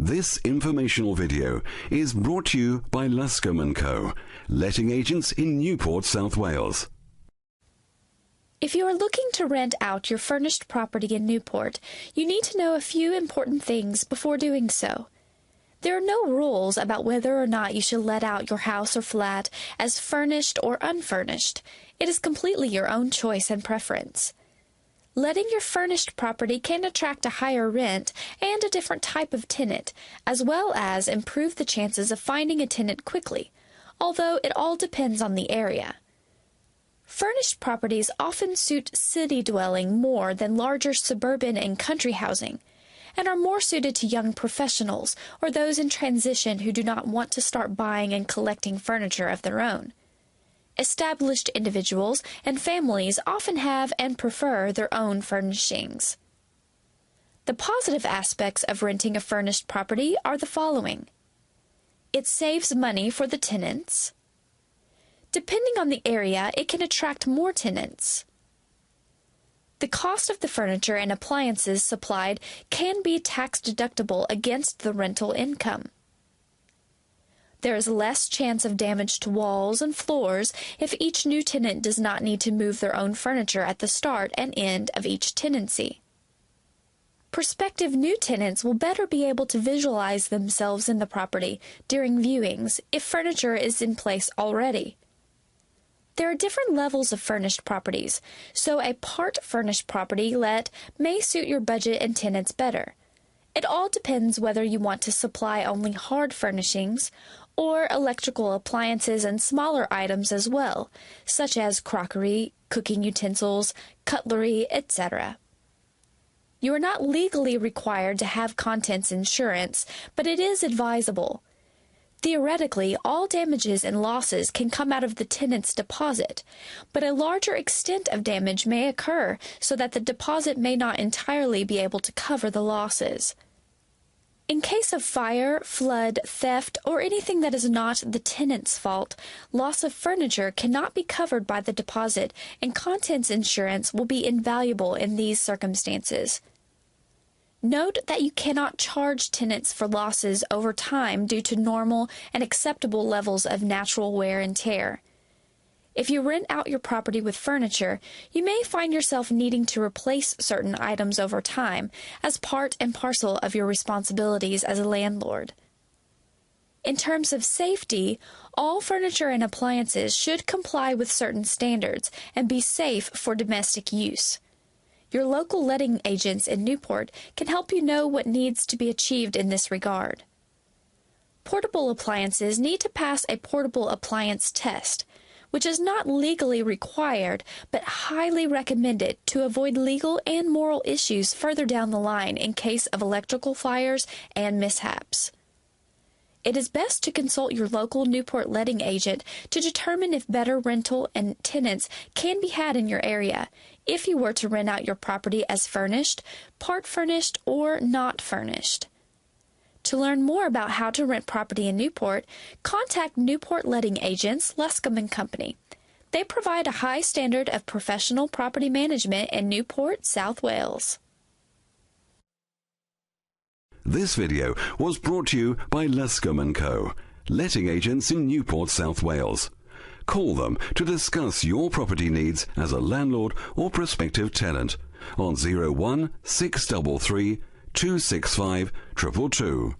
This informational video is brought to you by Luscombe & Co, letting agents in Newport, South Wales. If you are looking to rent out your furnished property in Newport, you need to know a few important things before doing so. There are no rules about whether or not you should let out your house or flat as furnished or unfurnished. It is completely your own choice and preference. Letting your furnished property can attract a higher rent and a different type of tenant, as well as improve the chances of finding a tenant quickly, although it all depends on the area. Furnished properties often suit city dwelling more than larger suburban and country housing, and are more suited to young professionals or those in transition who do not want to start buying and collecting furniture of their own. Established individuals and families often have and prefer their own furnishings. The positive aspects of renting a furnished property are the following. It saves money for the tenants. Depending on the area, it can attract more tenants. The cost of the furniture and appliances supplied can be tax-deductible against the rental income. There is less chance of damage to walls and floors if each new tenant does not need to move their own furniture at the start and end of each tenancy. Prospective new tenants will better be able to visualize themselves in the property during viewings if furniture is in place already. There are different levels of furnished properties, so a part-furnished property let may suit your budget and tenants better. It all depends whether you want to supply only hard furnishings or electrical appliances and smaller items as well, such as crockery, cooking utensils, cutlery, etc. You are not legally required to have contents insurance, but it is advisable. Theoretically, all damages and losses can come out of the tenant's deposit, but a larger extent of damage may occur so that the deposit may not entirely be able to cover the losses. In case of fire, flood, theft, or anything that is not the tenant's fault, loss of furniture cannot be covered by the deposit, and contents insurance will be invaluable in these circumstances. Note that you cannot charge tenants for losses over time due to normal and acceptable levels of natural wear and tear. If you rent out your property with furniture, you may find yourself needing to replace certain items over time as part and parcel of your responsibilities as a landlord. In terms of safety, all furniture and appliances should comply with certain standards and be safe for domestic use. Your local letting agents in Newport can help you know what needs to be achieved in this regard. Portable appliances need to pass a portable appliance test, which is not legally required but highly recommended to avoid legal and moral issues further down the line in case of electrical fires and mishaps. It is best to consult your local Newport letting agent to determine if better rental and tenants can be had in your area if you were to rent out your property as furnished, part furnished, or not furnished. To learn more about how to rent property in Newport, contact Newport letting agents Luscombe & Company. They provide a high standard of professional property management in Newport, South Wales. This video was brought to you by Luscombe & Co, letting agents in Newport, South Wales. Call them to discuss your property needs as a landlord or prospective tenant on 01 633 265 222.